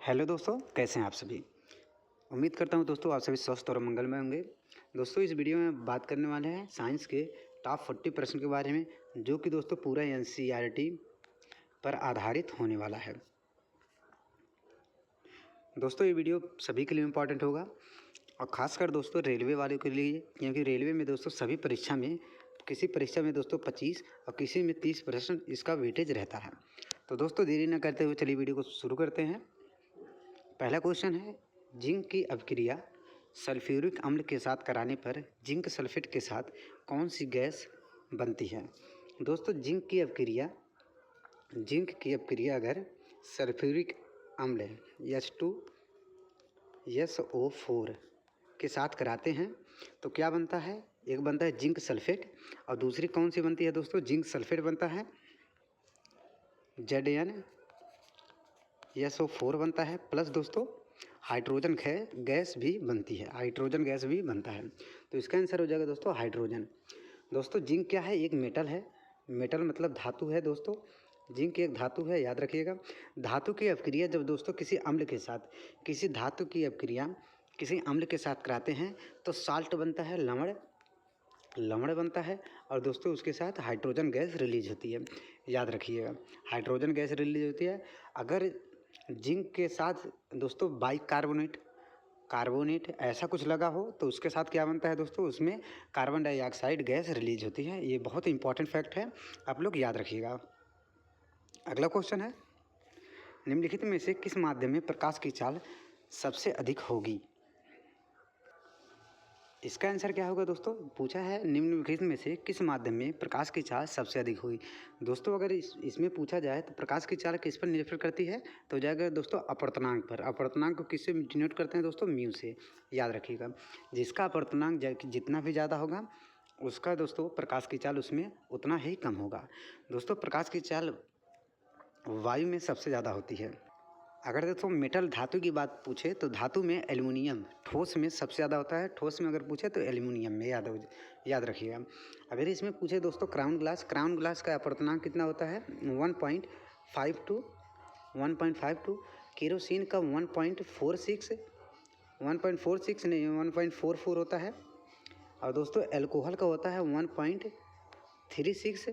Hello दोस्तों, कैसे हैं आप सभी। उम्मीद करता हूं दोस्तों आप सभी स्वस्थ और मंगलमय होंगे। दोस्तों इस वीडियो में बात करने वाले हैं साइंस के टॉप 40 प्रश्न के बारे में, जो कि दोस्तों पूरा एनसीईआरटी पर आधारित होने वाला है। दोस्तों ये वीडियो सभी के लिए इम्पॉर्टेंट होगा और ख़ासकर दोस्तों रेलवे वालों के लिए, क्योंकि रेलवे में दोस्तों सभी परीक्षा में किसी परीक्षा में दोस्तों 25 और किसी में 30 प्रश्न इसका वेटेज रहता है। तो दोस्तों देरी न करते हुए चलिए वीडियो को शुरू करते हैं। पहला क्वेश्चन है, जिंक की अपक्रिया सल्फ्यूरिक अम्ल के साथ कराने पर जिंक सल्फेट के साथ कौन सी गैस बनती है। दोस्तों जिंक की अपक्रिया अगर सल्फ्यूरिक अम्ल H2SO4 के साथ कराते हैं तो क्या बनता है। एक बनता है जिंक सल्फेट और दूसरी कौन सी बनती है दोस्तों, जिंक सल्फेट बनता है, ZnSO4 बनता है, प्लस दोस्तों हाइड्रोजन गैस भी बनती है, हाइड्रोजन गैस भी बनता है। तो इसका आंसर हो जाएगा दोस्तों हाइड्रोजन। दोस्तों जिंक क्या है, एक मेटल है, मेटल मतलब धातु है दोस्तों। जिंक एक धातु है, याद रखिएगा। धातु की अपक्रिया जब दोस्तों किसी अम्ल के साथ, किसी धातु की अपक्रिया किसी अम्ल के साथ कराते हैं तो साल्ट बनता है, लवण बनता है और दोस्तों उसके साथ हाइड्रोजन गैस रिलीज होती है, याद रखिएगा। हाइड्रोजन गैस रिलीज होती है। अगर जिंक के साथ दोस्तों कार्बोनेट ऐसा कुछ लगा हो तो उसके साथ क्या बनता है दोस्तों, उसमें कार्बन डाइऑक्साइड गैस रिलीज होती है। ये बहुत इंपॉर्टेंट फैक्ट है, आप लोग याद रखिएगा। अगला क्वेश्चन है, निम्नलिखित में से किस माध्यम में प्रकाश की चाल सबसे अधिक होगी। इसका आंसर क्या होगा दोस्तों, पूछा है निम्नलिखित में से किस माध्यम में प्रकाश की चाल सबसे अधिक हुई। दोस्तों अगर इसमें पूछा जाए तो प्रकाश की चाल किस पर निर्भर करती है, तो जाएगा दोस्तों अपवर्तनांक पर। अपवर्तनांक को किससे डिनोट करते हैं दोस्तों, म्यू से, याद रखिएगा। जिसका अपवर्तनांक जितना भी ज़्यादा होगा उसका दोस्तों प्रकाश की चाल उसमें उतना ही कम होगा। दोस्तों प्रकाश की चाल वायु में सबसे ज़्यादा होती है। अगर दोस्तों मेटल धातु की बात पूछे तो धातु में एल्युमिनियम ठोस में सबसे ज़्यादा होता है। ठोस में अगर पूछे तो एल्युमिनियम में, याद रखिएगा। अगर इसमें पूछे दोस्तों क्राउन ग्लास का अपवर्तनांक कितना होता है, 1.52। केरोसिन का 1.46 नहीं 1.44 होता है। और दोस्तों एल्कोहल का होता है 1.36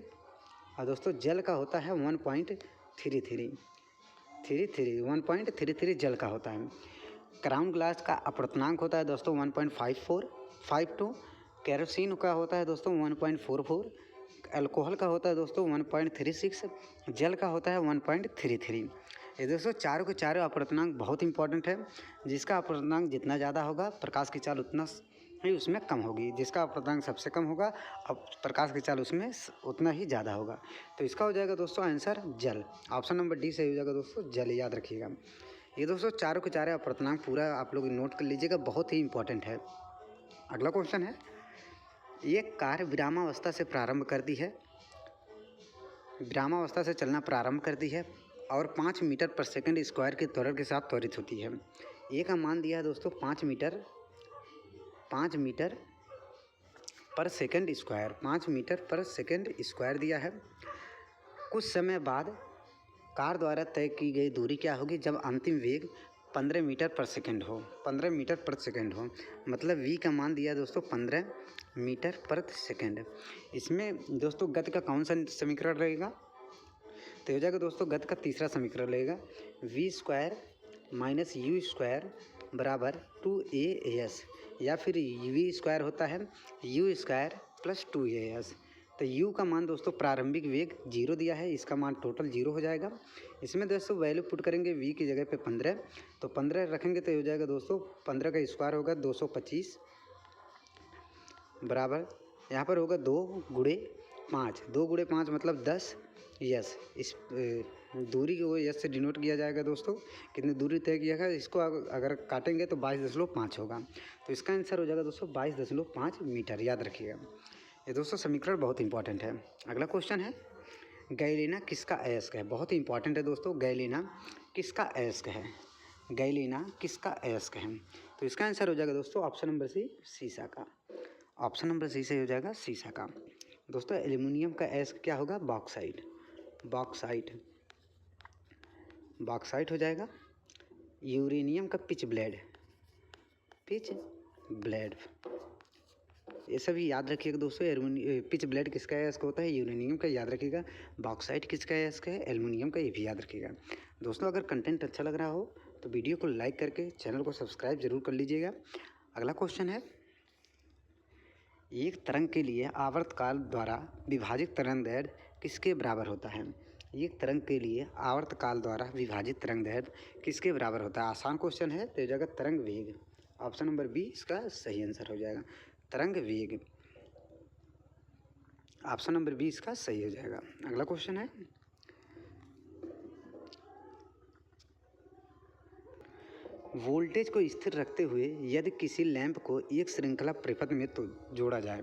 और दोस्तों जल का होता है 1.33 जल का होता है। क्राउन ग्लास का अपवर्तनांक होता है दोस्तों 1.52। केरोसिन का होता है दोस्तों 1.44, अल्कोहल का होता है दोस्तों 1.36, जल का होता है 1.33। ये दोस्तों चारों के चारों अपवर्तनांक बहुत इंपॉर्टेंट है। जिसका अपवर्तनांक जितना ज़्यादा होगा प्रकाश की चाल उतना ही उसमें कम होगी। जिसका अपवर्तनांक सबसे कम होगा अब प्रकाश की चाल उसमें उतना ही ज़्यादा होगा। तो इसका हो जाएगा दोस्तों आंसर जल। ऑप्शन नंबर डी सही हो जाएगा दोस्तों, जल, याद रखिएगा। ये दोस्तों चारों के चारों अपवर्तनांक पूरा आप लोग नोट कर लीजिएगा, बहुत ही इंपॉर्टेंट है। अगला क्वेश्चन है, ये कार विरामावस्था से चलना प्रारंभ करती है और 5 मीटर पर सेकंड स्क्वायर की त्वरण के साथ त्वरित होती है। ए का मान दिया है दोस्तों 5 मीटर पर सेकंड स्क्वायर दिया है। कुछ समय बाद कार द्वारा तय की गई दूरी क्या होगी जब अंतिम वेग 15 मीटर पर सेकंड हो। मतलब v का मान दिया दोस्तों 15 मीटर पर सेकंड। इसमें दोस्तों गति का कौन सा समीकरण रहेगा, तो हो जाएगा दोस्तों गति का तीसरा समीकरण रहेगा, v² - u² बराबर 2as, या फिर v² होता है u² + 2as। तो u का मान दोस्तों प्रारंभिक वेग 0 दिया है, इसका मान टोटल 0 हो जाएगा। इसमें दोस्तों वैल्यू पुट करेंगे v की जगह पे 15, तो 15 रखेंगे तो हो जाएगा दोस्तों 15 का स्क्वायर होगा 225 बराबर, यहाँ पर होगा 2 गुणे 5 मतलब 10 यस। इस दूरी को यस से डिनोट किया जाएगा दोस्तों। कितनी दूरी तय किया है इसको अगर काटेंगे तो 22.5 होगा। तो इसका आंसर हो जाएगा दोस्तों 22.5 मीटर, याद रखिएगा। ये दोस्तों समीकरण बहुत इंपॉर्टेंट है। अगला क्वेश्चन है, गैलीना किसका अयस्क है। बहुत ही इंपॉर्टेंट है दोस्तों, गैलीना किसका अयस्क है। तो इसका आंसर हो जाएगा दोस्तों ऑप्शन नंबर सी, सीसा का। ऑप्शन नंबर सी से हो जाएगा सीसा का। दोस्तों एल्युमिनियम का अयस्क क्या होगा, बॉक्साइट हो जाएगा। यूरेनियम का पिच ब्लेड, ये सभी याद रखिएगा दोस्तों। पिच ब्लेड किसका है, इसका होता है यूरेनियम का, याद रखिएगा। बॉक्साइट किसका है, इसका है एल्युमिनियम का, ये भी याद रखिएगा दोस्तों। अगर कंटेंट अच्छा लग रहा हो तो वीडियो को लाइक करके चैनल को सब्सक्राइब जरूर कर लीजिएगा। अगला क्वेश्चन है, एक तरंग के लिए आवर्तकाल द्वारा विभाजित तरंग किसके बराबर होता है? एक तरंग के लिए आवर्तकाल द्वारा विभाजित तरंग किसके बराबर होता है? आसान क्वेश्चन है, तो जगह तरंग वेग। ऑप्शन नंबर बी इसका सही आंसर हो जाएगा, तरंग वेग। ऑप्शन नंबर बी इसका सही हो जाएगा। अगला क्वेश्चन है, वोल्टेज को स्थिर रखते हुए यदि किसी लैंप को एक श्रृंखला परिपथ में तो जोड़ा जाए,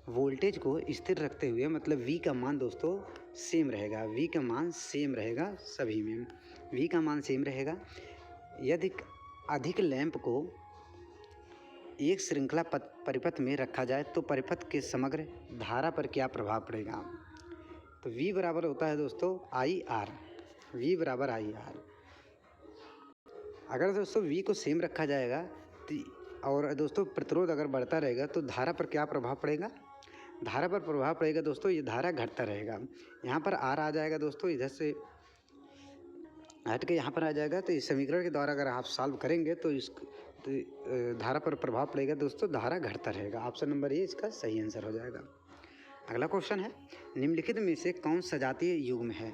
वोल्टेज को स्थिर रखते हुए मतलब V का मान दोस्तों सेम रहेगा, V का मान सेम रहेगा सभी में, V का मान सेम रहेगा। यदि अधिक लैंप को एक श्रृंखला परिपथ में रखा जाए तो परिपथ के समग्र धारा पर क्या प्रभाव पड़ेगा? तो V बराबर होता है दोस्तों IR, V बराबर IR। अगर दोस्तों V को सेम रखा जाएगा और दोस्तों प्रतिरोध अगर बढ़ता रहेगा तो धारा पर क्या प्रभाव पड़ेगा? धारा पर प्रभाव पड़ेगा दोस्तों, ये धारा घटता रहेगा। यहाँ पर R आ जाएगा दोस्तों, इधर से हट के यहाँ पर आ जाएगा। तो इस समीकरण के द्वारा अगर आप सॉल्व करेंगे तो धारा पर प्रभाव पड़ेगा दोस्तों, धारा घटता रहेगा। ऑप्शन नंबर ए इसका सही आंसर हो जाएगा। अगला क्वेश्चन है, निम्नलिखित में से कौन सजातीय युग्म है?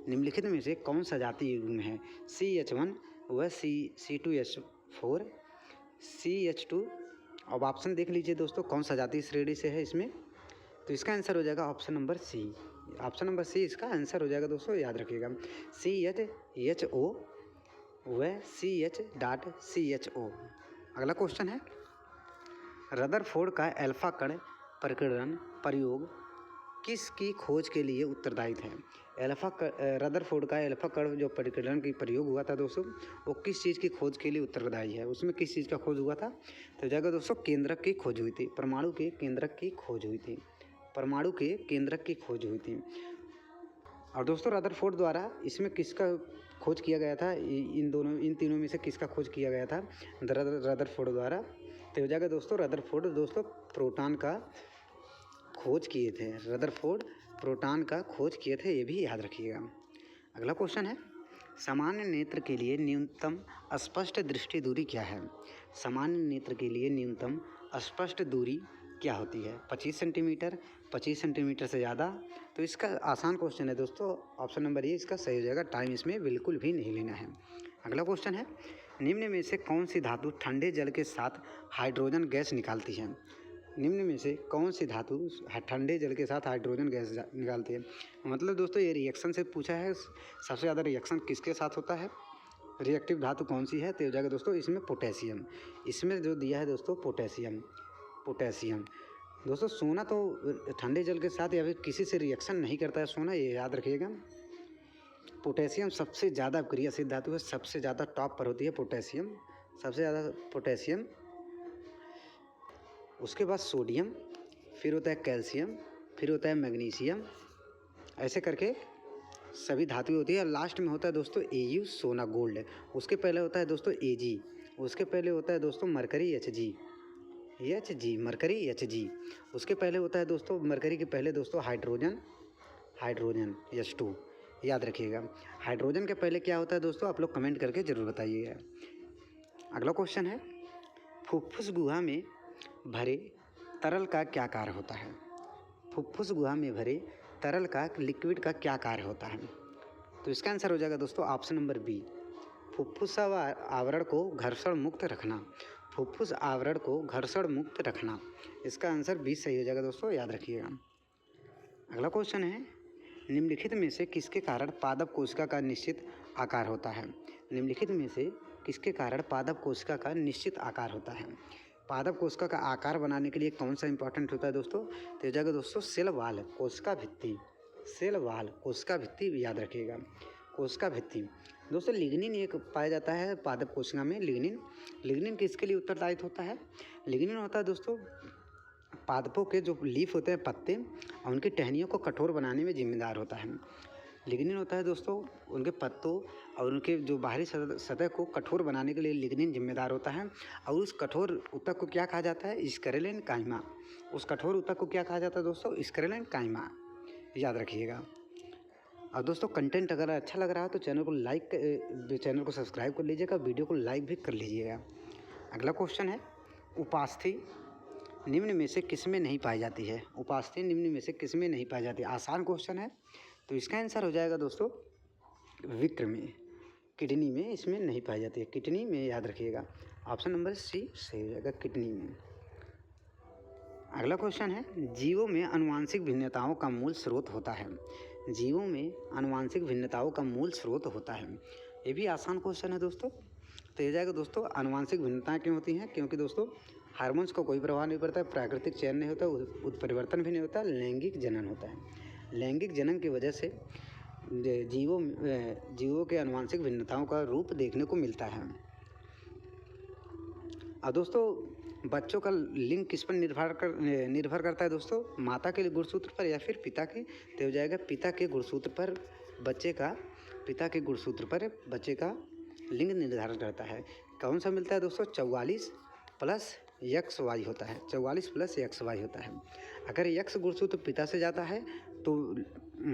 निम्नलिखित में से कौन सजातीय युग्म है? CH1 व C2H4 CH2। अब ऑप्शन देख लीजिए दोस्तों, कौन सजातीय श्रेणी से है इसमें, तो इसका आंसर हो जाएगा option number C. Option number C इसका आंसर हो जाएगा दोस्तों, याद रखिएगा। CHO व CH.CHO। अगला क्वेश्चन है, रदरफोर्ड का अल्फा कण प्रकीर्णन प्रयोग किसकी खोज के लिए उत्तरदायी है? रदरफोर्ड का अल्फा कण जो प्रकीर्णन की प्रयोग हुआ था दोस्तों, वो किस चीज़ की खोज के लिए उत्तरदायी है? उसमें किस चीज़ का खोज हुआ था? तो जगह दोस्तों केंद्रक की खोज हुई थी, परमाणु के केंद्रक की खोज हुई थी, परमाणु के केंद्रक की खोज हुई थी। और दोस्तों रदरफोर्ड द्वारा इसमें किसका खोज किया गया था? इन तीनों में से किसका खोज किया गया था रदरफोर्ड द्वारा? तो हो जाएगा दोस्तों रदरफोर्ड दोस्तों प्रोटॉन का खोज किए थे, रदरफोर्ड प्रोटॉन का खोज किए थे, ये भी याद रखिएगा। अगला क्वेश्चन है, सामान्य नेत्र के लिए न्यूनतम स्पष्ट दृष्टि दूरी क्या है? सामान्य नेत्र के लिए न्यूनतम स्पष्ट दूरी क्या होती है? 25 सेंटीमीटर, 25 सेंटीमीटर से ज़्यादा? तो इसका आसान क्वेश्चन है दोस्तों, ऑप्शन नंबर ए इसका सही हो जाएगा, टाइम इसमें बिल्कुल भी नहीं लेना है। अगला क्वेश्चन है, निम्न में से कौन सी धातु ठंडे जल के साथ हाइड्रोजन गैस निकालती है? निम्न में से कौन सी धातु ठंडे जल के साथ हाइड्रोजन गैस निकालती है? मतलब दोस्तों ये रिएक्शन से पूछा है, सबसे ज़्यादा रिएक्शन किसके साथ होता है, रिएक्टिव धातु कौन सी है? तो हो जाएगा दोस्तों इसमें पोटेशियम, इसमें जो दिया है दोस्तों पोटेशियम। दोस्तों सोना तो ठंडे जल के साथ या फिर किसी से रिएक्शन नहीं करता है सोना, ये याद रखिएगा। पोटेशियम सबसे ज़्यादा क्रियाशील धातु है, सबसे ज़्यादा टॉप पर होती है पोटेशियम, सबसे ज़्यादा पोटेशियम, उसके बाद सोडियम, फिर होता है कैल्शियम, फिर होता है मैग्नीशियम, ऐसे करके सभी धातुएं होती है। लास्ट में होता है दोस्तों Au सोना गोल्ड, उसके पहले होता है दोस्तों Ag, उसके पहले होता है दोस्तों मरकरी Hg, मरकरी Hg, उसके पहले होता है दोस्तों मरकरी के पहले दोस्तों हाइड्रोजन H2, याद रखिएगा। हाइड्रोजन के पहले क्या होता है दोस्तों, आप लोग कमेंट करके ज़रूर बताइएगा। अगला क्वेश्चन है, फुफ्फुस गुहा में भरे तरल का क्या कार्य होता है? फुफ्फुस गुहा में भरे तरल का लिक्विड का क्या कार्य होता है? तो इसका आंसर हो जाएगा दोस्तों ऑप्शन नंबर बी, फुफ्फुस आवरण को घर्षण मुक्त रखना, फुफ्फुस आवरण को घर्षण मुक्त रखना, इसका आंसर बी सही हो जाएगा दोस्तों, याद रखिएगा। अगला क्वेश्चन है, निम्नलिखित में से किसके कारण पादप कोशिका का निश्चित आकार होता है? निम्नलिखित में से किसके कारण पादप कोशिका का निश्चित आकार होता है? पादप कोशिका का आकार बनाने के लिए कौन सा इंपॉर्टेंट होता है दोस्तों? तो ये जगह दोस्तों सेल वाल कोशिका भित्ति, सेल वाल कोशिका भित्ति याद रखिएगा, कोशिका भित्ति। दोस्तों लिग्निन एक पाया जाता है पादप कोशिका में, लिग्निन किसके लिए उत्तरदायी होता है? लिग्निन होता है दोस्तों पादपों के जो लीफ होते हैं पत्ते, और उनकी टहनियों को कठोर बनाने में जिम्मेदार होता है। लिग्निन होता है दोस्तों उनके पत्तों और उनके जो बाहरी सतह को कठोर बनाने के लिए लिग्निन जिम्मेदार होता है। और उस कठोर ऊतक को क्या कहा जाता है? स्क्लेरल काइमा। उस कठोर ऊतक को क्या कहा जाता है दोस्तों? स्क्लेरल काइमा, याद रखिएगा। और दोस्तों कंटेंट अगर अच्छा लग रहा है तो चैनल को सब्सक्राइब कर लीजिएगा, वीडियो को लाइक भी कर लीजिएगा। अगला क्वेश्चन है, उपास्थि निम्न में से किस में नहीं पाई जाती है? उपास्थि निम्न में से किस में नहीं पाई जाती है? आसान क्वेश्चन है, तो इसका आंसर हो जाएगा दोस्तों विक्र में, किडनी में इसमें नहीं पाई जाती है, किडनी में, याद रखिएगा। ऑप्शन नंबर सी सही हो जाएगा, किडनी में। अगला क्वेश्चन है, जीवों में आनुवांशिक भिन्नताओं का मूल स्रोत होता है। जीवों में आनुवांशिक भिन्नताओं का मूल स्रोत होता है। ये भी आसान क्वेश्चन है दोस्तों। तो ये जाएगा दोस्तों, आनुवांशिक भिन्नताएं क्यों होती हैं? क्योंकि दोस्तों हार्मोन्स को कोई प्रभाव नहीं पड़ता है, प्राकृतिक चयन नहीं होता, उत्परिवर्तन भी नहीं होता, लैंगिक जनन होता है। लैंगिक जनन की वजह से जीवों के आनुवांशिक भिन्नताओं का रूप देखने को मिलता है। और दोस्तों बच्चों का लिंग किस पर निर्भर करता है दोस्तों? माता के गुणसूत्र पर या फिर पिता के? तो हो जाएगा पिता के गुणसूत्र पर बच्चे का लिंग निर्धारण करता है। कौन सा मिलता है दोस्तों? 44 प्लस XY होता है, 44 प्लस XY होता है। अगर X गुणसूत्र पिता से जाता है तो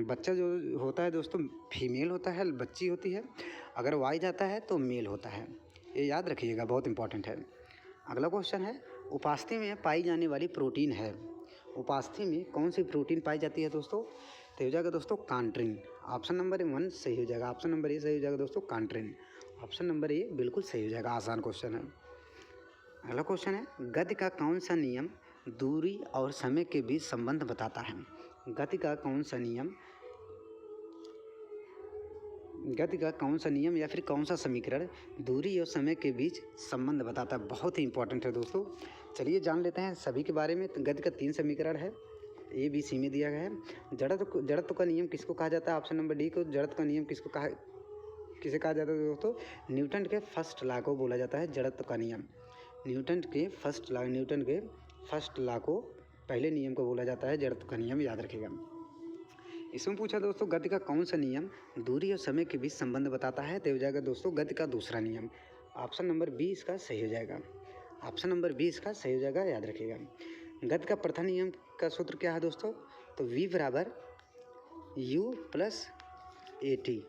बच्चा जो होता है दोस्तों फीमेल होता है, बच्ची होती है। अगर Y जाता है तो मेल होता है। ये याद रखिएगा, बहुत इंपॉर्टेंट है। अगला क्वेश्चन है, उपास्थि में पाई जाने वाली प्रोटीन है। उपास्थि में कौन सी प्रोटीन पाई जाती है दोस्तों? तो हो जाएगा दोस्तों कांट्रिन। ऑप्शन नंबर 1 सही हो जाएगा, ऑप्शन नंबर ए सही हो जाएगा दोस्तों, कांट्रिन। ऑप्शन नंबर ए बिल्कुल सही हो जाएगा, आसान क्वेश्चन है। अगला क्वेश्चन है, गति का कौन सा नियम दूरी और समय के बीच संबंध बताता है? गति का कौन सा नियम या फिर कौन सा समीकरण दूरी और समय के बीच संबंध बताता है? बहुत ही इंपॉर्टेंट है दोस्तों। चलिए जान लेते हैं सभी के बारे में। तो गति का 3 समीकरण है, A B C में दिया गया है। जड़त्व का नियम किसको कहा जाता है? ऑप्शन नंबर डी को जड़त्व का नियम किसे कहा जाता है दोस्तों? न्यूटन के फर्स्ट लॉ को बोला जाता है जड़त्व का नियम। न्यूटन के फर्स्ट लॉ को, पहले नियम को बोला जाता है जड़त्व का नियम, याद रखिएगा। इसमें पूछा दोस्तों गति का कौन सा नियम दूरी और समय के बीच संबंध बताता है? तो हो जाएगा दोस्तों गति का दूसरा नियम। ऑप्शन नंबर बी इसका सही हो जाएगा, ऑप्शन नंबर बी इसका सही हो जाएगा, याद रखिएगा। गति का प्रथम नियम का सूत्र क्या है दोस्तों? तो V बराबर U प्लस AT,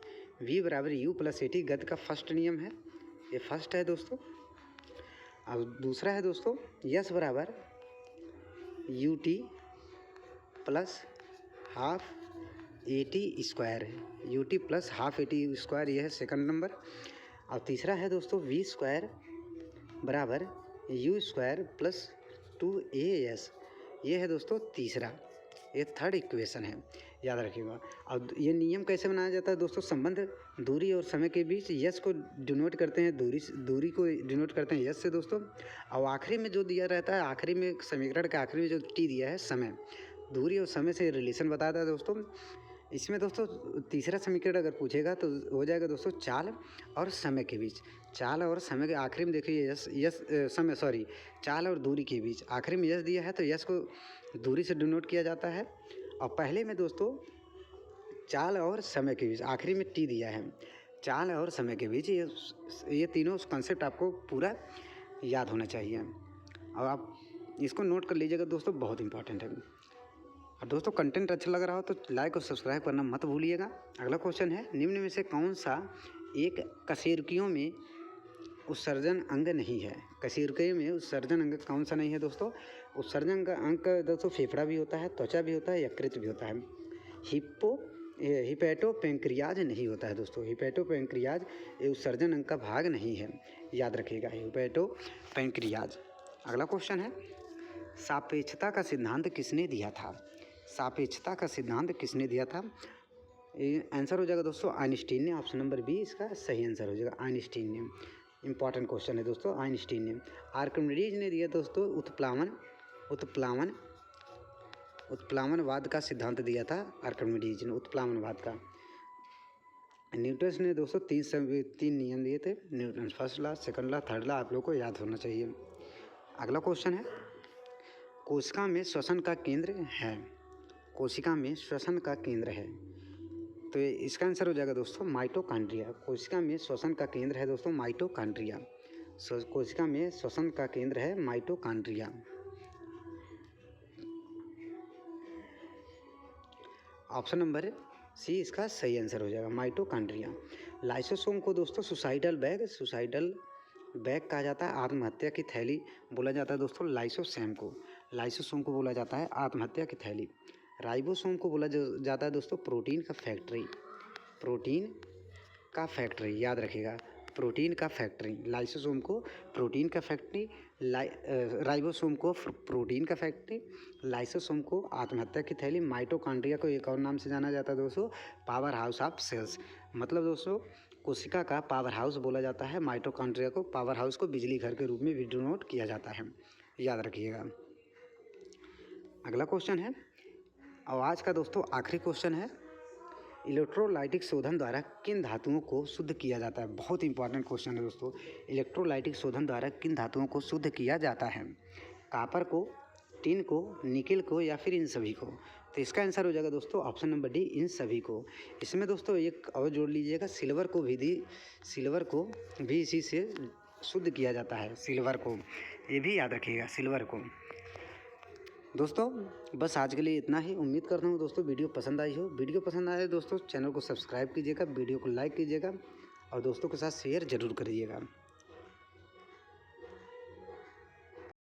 V बराबर U प्लस AT गति का फर्स्ट नियम है, ये फर्स्ट है दोस्तों। और दूसरा है दोस्तों S बराबर UT plus half AT square है, UT plus half AT square, यह है सेकंड नंबर। और तीसरा है दोस्तों V स्क्वायर बराबर U स्क्वायर प्लस 2AS, ये है दोस्तों तीसरा, ये थर्ड इक्वेशन है, याद रखिएगा। और ये नियम कैसे बनाया जाता है दोस्तों? संबंध दूरी और समय के बीच यस को डिनोट करते हैं, दूरी को डिनोट करते हैं यस से दोस्तों। और आखिरी में जो दिया रहता है, आखिरी में समीकरण के आखिरी में जो टी दिया है समय, दूरी और समय से रिलेशन बताता है दोस्तों। इसमें दोस्तों तीसरा समीकरण अगर पूछेगा तो हो जाएगा दोस्तों चाल और समय के बीच। चाल और समय के आखिरी में देखिए चाल और दूरी के बीच आखिरी में यस दिया है, तो यस को दूरी से डिनोट किया जाता है। और पहले में दोस्तों चाल और समय के बीच, आखिरी में टी दिया है, चाल और समय के बीच, ये तीनों कंसेप्ट आपको पूरा याद होना चाहिए। और आप इसको नोट कर लीजिएगा दोस्तों, बहुत इंपॉर्टेंट है। और दोस्तों कंटेंट अच्छा लग रहा हो तो लाइक और सब्सक्राइब करना मत भूलिएगा। अगला क्वेश्चन है, निम्न में से कौन सा एक कशेरुकियों में उत्सर्जन अंग नहीं है? कशेरुकियों में उत्सर्जन अंग कौन सा नहीं है दोस्तों? उत्सर्जन का अंग दोस्तों फेफड़ा भी होता है, त्वचा भी होता है, यकृत भी होता है। हिपैटोपैंक्रियाज नहीं होता है दोस्तों, हिपैटोपैंक्रियाज ये उत्सर्जन अंग का भाग नहीं है, याद रखिएगा, हिपैटोपैंक्रियाज। अगला क्वेश्चन है, सापेक्षता का सिद्धांत किसने दिया था? सापेक्षता का सिद्धांत किसने दिया था? आंसर हो जाएगा दोस्तों आइंस्टीन ने, ऑप्शन नंबर बी इसका सही आंसर हो जाएगा, आइंस्टीन ने। इंपॉर्टेंट क्वेश्चन है दोस्तों, आइंस्टीन ने। आर्किमिडीज ने दिया दोस्तों उत्प्लावनवाद का सिद्धांत दिया था, आर्किमिडीज ने उत्प्लावनवाद का। न्यूटन ने दोस्तों तीन नियम दिए थे, Newton first law, second law, third law, आप लोग को याद होना चाहिए। अगला क्वेश्चन है, कोशिका में श्वसन का केंद्र है, कोशिका में श्वसन का केंद्र है, तो इसका आंसर हो जाएगा दोस्तों माइटोकॉन्ड्रिया। कोशिका में श्वसन का केंद्र है दोस्तों माइटोकॉन्ड्रिया। कोशिका में श्वसन का केंद्र है माइटोकॉन्ड्रिया। ऑप्शन नंबर सी इसका सही आंसर हो जाएगा माइटोकॉन्ड्रिया। लाइसोसोम को दोस्तों सुसाइडल बैग कहा जाता है। आत्महत्या की थैली बोला जाता है दोस्तों लाइसोसोम को बोला जाता है आत्महत्या की थैली। राइबोसोम को बोला जाता है दोस्तों प्रोटीन का फैक्ट्री याद रखिएगा, प्रोटीन का फैक्ट्री। लाइसोसोम को प्रोटीन का फैक्ट्री, राइबोसोम को प्रोटीन का फैक्ट्री, लाइसोसोम को आत्महत्या की थैली। माइटोकॉन्ड्रिया को एक और नाम से जाना जाता है दोस्तों पावर हाउस ऑफ सेल्स। मतलब दोस्तों कोशिका का पावर हाउस बोला जाता है माइटोकॉन्ड्रिया को। पावर हाउस को बिजली घर के रूप में भी डिनोट किया जाता है, याद रखिएगा। अगला क्वेश्चन है और आज का दोस्तों आखिरी क्वेश्चन है, इलेक्ट्रोलाइटिक शोधन द्वारा किन धातुओं को शुद्ध किया जाता है। बहुत इंपॉर्टेंट क्वेश्चन है दोस्तों। इलेक्ट्रोलाइटिक शोधन द्वारा किन धातुओं को शुद्ध किया जाता है। कॉपर को, टिन को, निकेल को या फिर इन सभी को। तो इसका आंसर हो जाएगा दोस्तों ऑप्शन नंबर डी इन सभी को। इसमें दोस्तों एक और जोड़ लीजिएगा, सिल्वर को भी इसी से शुद्ध किया जाता है। सिल्वर को ये भी याद रखिएगा, सिल्वर को। दोस्तों बस आज के लिए इतना ही। उम्मीद करता हूँ दोस्तों वीडियो पसंद आई हो। वीडियो पसंद आए दोस्तों चैनल को सब्सक्राइब कीजिएगा, वीडियो को लाइक कीजिएगा और दोस्तों के साथ शेयर ज़रूर करिएगा।